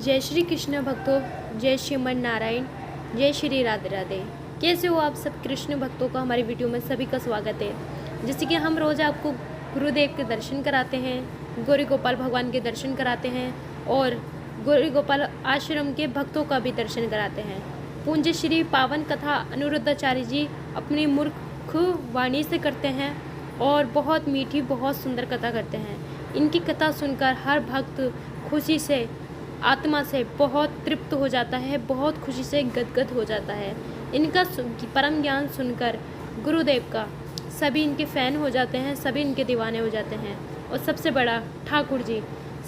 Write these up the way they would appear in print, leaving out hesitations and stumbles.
जय श्री कृष्ण भक्तों, जय श्रीमन नारायण, जय श्री राधे राधे। कैसे हो आप सब कृष्ण भक्तों का? हमारी वीडियो में सभी का स्वागत है। जैसे कि हम रोज़ आपको गुरुदेव के दर्शन कराते हैं, गौरी गोपाल भगवान के दर्शन कराते हैं और गौरी गोपाल आश्रम के भक्तों का भी दर्शन कराते हैं। पूज्य श्री पावन कथा अनिरुद्धाचार्य जी अपनी मूर्ख वाणी से करते हैं और बहुत मीठी, बहुत सुंदर कथा करते हैं। इनकी कथा सुनकर हर भक्त खुशी से, आत्मा से बहुत तृप्त हो जाता है, बहुत खुशी से गदगद हो जाता है। इनका परम ज्ञान सुनकर गुरुदेव का सभी इनके फ़ैन हो जाते हैं, सभी इनके दीवाने हो जाते हैं। और सबसे बड़ा ठाकुर जी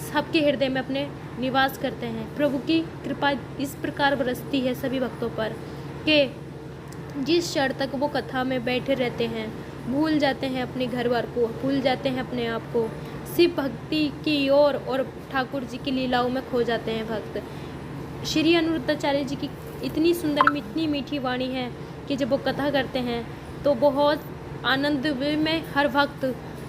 सबके हृदय में अपने निवास करते हैं। प्रभु की कृपा इस प्रकार बरसती है सभी भक्तों पर कि जिस क्षण तक वो कथा में बैठे रहते हैं भूल जाते हैं अपने घर बार को, भूल जाते हैं अपने आप को, शिव भक्ति की ओर और ठाकुर जी की लीलाओं में खो जाते हैं भक्त। श्री अनिरुद्धाचार्य जी की इतनी सुंदर, इतनी मीठी वाणी है कि जब वो कथा करते हैं तो बहुत आनंद में हर भक्त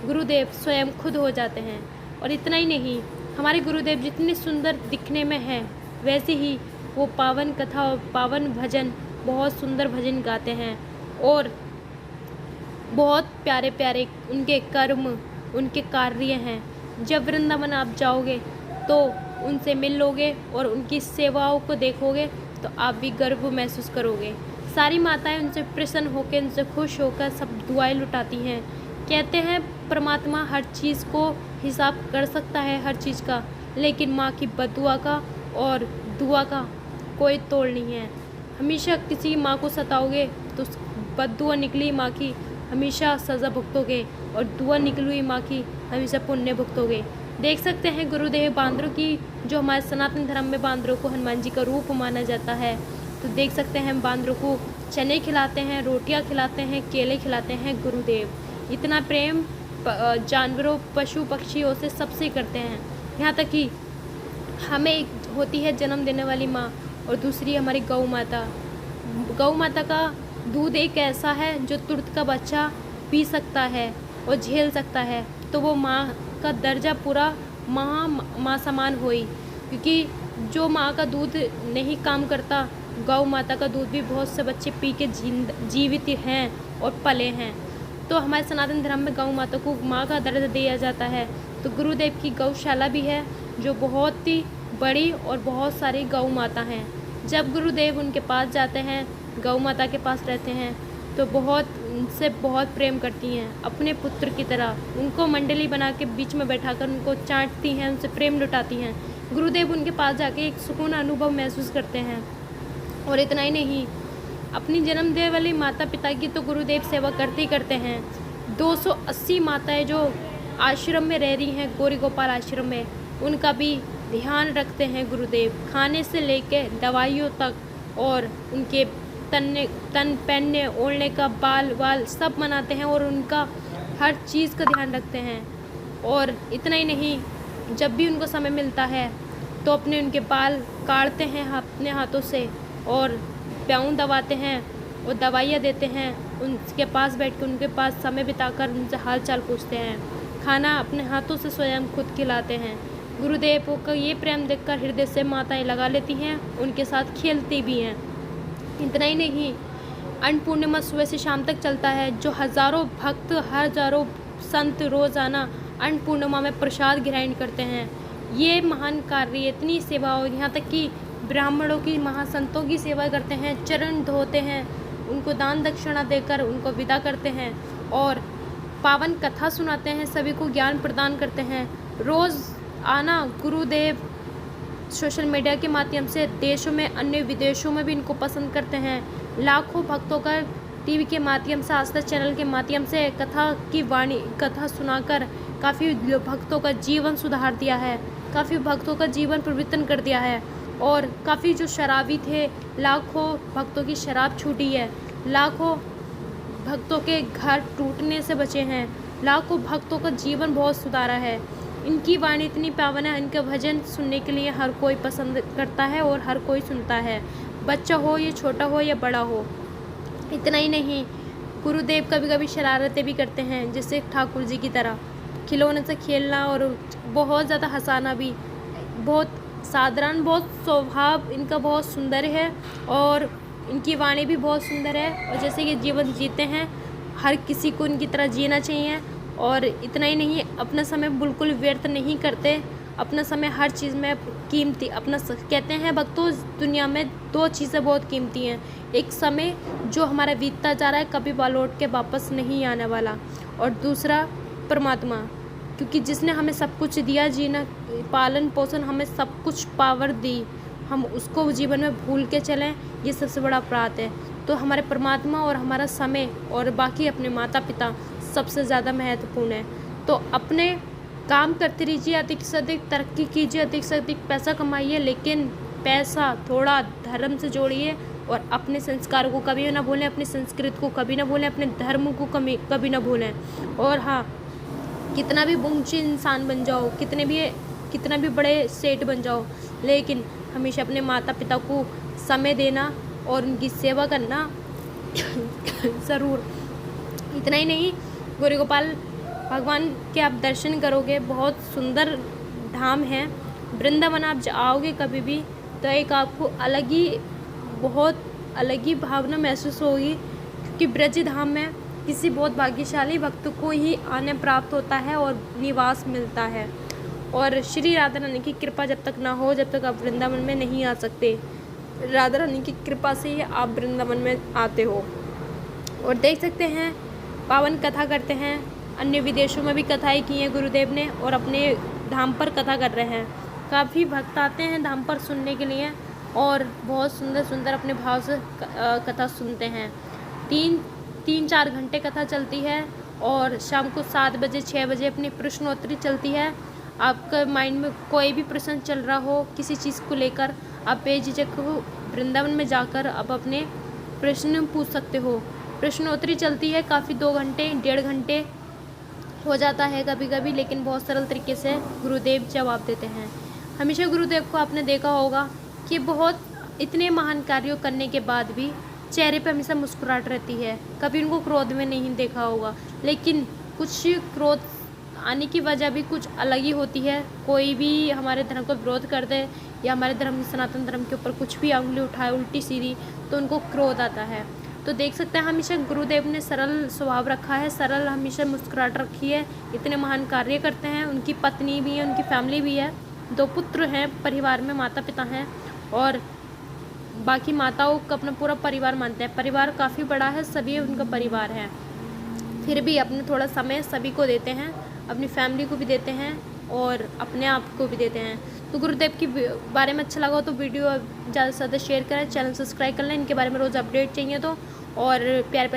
गुरुदेव स्वयं खुद हो जाते हैं। और इतना ही नहीं, हमारे गुरुदेव जितने सुंदर दिखने में हैं वैसे ही वो पावन कथा और पावन भजन, बहुत सुंदर भजन गाते हैं और बहुत प्यारे प्यारे उनके कर्म, उनके कार्य हैं। जब वृंदावन आप जाओगे तो उनसे मिल लोगे और उनकी सेवाओं को देखोगे तो आप भी गर्व महसूस करोगे। सारी माताएं उनसे प्रसन्न होकर, उनसे खुश होकर सब दुआएं लुटाती हैं। कहते हैं परमात्मा हर चीज़ को हिसाब कर सकता है, हर चीज़ का, लेकिन माँ की बददुआ का और दुआ का कोई तोड़ नहीं है। हमेशा किसी माँ को सताओगे तो बददुआ निकली माँ की हमेशा सज़ा भुगतोगे और दुआ निकली हुई माँ की हमेशा पुण्य भुगतोगे। देख सकते हैं गुरुदेव बांदरों की, जो हमारे सनातन धर्म में बांदरों को हनुमान जी का रूप माना जाता है, तो देख सकते हैं हम बांदरों को चने खिलाते हैं, रोटियां खिलाते हैं, केले खिलाते हैं। गुरुदेव इतना प्रेम जानवरों, पशु पक्षियों से सबसे करते हैं। यहाँ तक कि हमें एक होती है जन्म देने वाली माँ और दूसरी हमारी गौ माता। गौ माता का दूध एक ऐसा है जो तुरंत का बच्चा पी सकता है और झेल सकता है, तो वो माँ का दर्जा पूरा माँ समान हुई, क्योंकि जो माँ का दूध नहीं काम करता, गौ माता का दूध भी बहुत से बच्चे पी के जीवित हैं और पले हैं। तो हमारे सनातन धर्म में गौ माता को माँ का दर्जा दिया जाता है। तो गुरुदेव की गौशाला भी है जो बहुत ही बड़ी और बहुत सारी गौ माता हैं। जब गुरुदेव उनके पास जाते हैं, गौ माता के पास रहते हैं, तो बहुत उनसे बहुत प्रेम करती हैं, अपने पुत्र की तरह। उनको मंडली बना के बीच में बैठाकर उनको चाटती हैं, उनसे प्रेम लुटाती हैं। गुरुदेव उनके पास जाके एक सुकून अनुभव महसूस करते हैं। और इतना ही नहीं, अपनी जन्म देने वाली माता पिता की तो गुरुदेव सेवा करते ही करते हैं। 280 माताएं जो आश्रम में रह रही हैं, गौरी गोपाल आश्रम में, उनका भी ध्यान रखते हैं गुरुदेव, खाने से लेके दवाइयों तक, और उनके तन पहनने ओढ़ने का, बाल वाल सब मनाते हैं और उनका हर चीज़ का ध्यान रखते हैं। और इतना ही नहीं, जब भी उनको समय मिलता है तो अपने उनके बाल काटते हैं अपने हाथों से और प्याऊँ दबाते हैं और दवाइयाँ देते हैं। उनके पास बैठ कर उनके पास समय बिताकर उनसे हाल चाल पूछते हैं। खाना अपने हाथों से स्वयं खुद खिलाते हैं। गुरुदेव का ये प्रेम देखकर हृदय से माताएं लगा लेती हैं, उनके साथ खेलती भी हैं। इतना ही नहीं, अन्नपूर्णिमा सुबह से शाम तक चलता है, जो हज़ारों भक्त, हज़ारों संत रोज़ाना अन्नपूर्णिमा में प्रसाद ग्रहण करते हैं। ये महान कार्य, इतनी सेवा, और यहाँ तक कि ब्राह्मणों की, महासंतों की सेवा करते हैं, चरण धोते हैं, उनको दान दक्षिणा देकर उनको विदा करते हैं और पावन कथा सुनाते हैं, सभी को ज्ञान प्रदान करते हैं। रोज़ आना गुरुदेव सोशल मीडिया के माध्यम से देशों में, अन्य विदेशों में भी इनको पसंद करते हैं। लाखों भक्तों का टीवी के माध्यम से, आस्था चैनल के माध्यम से कथा की वाणी, कथा सुनाकर काफ़ी भक्तों का जीवन सुधार दिया है, काफ़ी भक्तों का जीवन परिवर्तन कर दिया है। और काफ़ी जो शराबी थे, लाखों भक्तों की शराब छूटी है, लाखों भक्तों के घर टूटने से बचे हैं, लाखों भक्तों का जीवन बहुत सुधारा है। इनकी वाणी इतनी पावन है, इनके भजन सुनने के लिए हर कोई पसंद करता है और हर कोई सुनता है, बच्चा हो या छोटा हो या बड़ा हो। इतना ही नहीं, गुरुदेव कभी कभी शरारतें भी करते हैं, जैसे ठाकुर जी की तरह खिलौने से खेलना और बहुत ज़्यादा हंसाना भी। बहुत साधारण, बहुत स्वभाव इनका बहुत सुंदर है और इनकी वाणी भी बहुत सुंदर है। और जैसे कि जीवन जीते हैं, हर किसी को इनकी तरह जीना चाहिए। और इतना ही नहीं, अपना समय बिल्कुल व्यर्थ नहीं करते, अपना समय हर चीज़ में कीमती अपना कहते हैं भक्तों, दुनिया में 2 चीज़ें बहुत कीमती हैं। एक समय जो हमारा बीतता जा रहा है, कभी लौट के वापस नहीं आने वाला, और दूसरा परमात्मा, क्योंकि जिसने हमें सब कुछ दिया, जीना, पालन पोषण, हमें सब कुछ पावर दी, हम उसको जीवन में भूल के चलें, ये सबसे बड़ा अपराध है। तो हमारे परमात्मा और हमारा समय और बाकी अपने माता पिता सबसे ज़्यादा महत्वपूर्ण है। तो अपने काम करते रहिए, अधिक से अधिक तरक्की कीजिए, अधिक से अधिक पैसा कमाइए, लेकिन पैसा थोड़ा धर्म से जोड़िए और अपने संस्कार को कभी ना भूलें, अपनी संस्कृति को कभी ना भूलें, अपने धर्म को कभी ना भूलें। और हाँ, कितना भी ऊंचे इंसान बन जाओ, कितना भी बड़े सेठ बन जाओ, लेकिन हमेशा अपने माता पिता को समय देना और उनकी सेवा करना ज़रूर। इतना ही नहीं, गौरी गोपाल भगवान के आप दर्शन करोगे, बहुत सुंदर धाम है वृंदावन। आप आओगे कभी भी तो एक आपको बहुत अलग ही भावना महसूस होगी, क्योंकि ब्रज धाम में किसी बहुत भाग्यशाली भक्त को ही आने प्राप्त होता है और निवास मिलता है। और श्री राधा रानी की कृपा जब तक ना हो, जब तक आप वृंदावन में नहीं आ सकते। राधा रानी की कृपा से ही आप वृंदावन में आते हो। और देख सकते हैं, पावन कथा करते हैं, अन्य विदेशों में भी कथाएं की हैं गुरुदेव ने, और अपने धाम पर कथा कर रहे हैं। काफ़ी भक्त आते हैं धाम पर सुनने के लिए और बहुत सुंदर सुंदर अपने भाव से कथा सुनते हैं। 3-4 घंटे कथा चलती है और शाम को 7 बजे 6 बजे अपनी प्रश्नोत्तरी चलती है। आपका माइंड में कोई भी प्रश्न चल रहा हो किसी चीज़ को लेकर, आप बेझिझक हो वृंदावन में जाकर आप अपने प्रश्न पूछ सकते हो। प्रश्नोत्तरी चलती है काफ़ी, 2 घंटे 1.5 घंटे हो जाता है कभी कभी, लेकिन बहुत सरल तरीके से गुरुदेव जवाब देते हैं। हमेशा गुरुदेव को आपने देखा होगा कि बहुत इतने महान कार्यों करने के बाद भी चेहरे पे हमेशा मुस्कुराहट रहती है, कभी उनको क्रोध में नहीं देखा होगा। लेकिन कुछ क्रोध आने की वजह भी कुछ अलग ही होती है। कोई भी हमारे धर्म को विरोध कर दे या हमारे धर्म सनातन धर्म के ऊपर कुछ भी उंगली उठाए उल्टी सीधी, तो उनको क्रोध आता है। तो देख सकते हैं, हमेशा गुरुदेव ने सरल स्वभाव रखा है, सरल हमेशा मुस्कुराहट रखी है। इतने महान कार्य करते हैं, उनकी पत्नी भी है, उनकी फैमिली भी है, 2 पुत्र हैं, परिवार में माता पिता हैं और बाकी माताओं का अपना पूरा परिवार मानते हैं। परिवार काफ़ी बड़ा है, सभी उनका परिवार है, फिर भी अपने थोड़ा समय सभी को देते हैं, अपनी फैमिली को भी देते हैं और अपने आप को भी देते हैं। तो गुरुदेव के बारे में अच्छा लगा हो तो वीडियो ज़्यादा से ज़्यादा शेयर करें, चैनल सब्सक्राइब कर लें, इनके बारे में रोज़ अपडेट चाहिए तो, और प्यारे प्यारे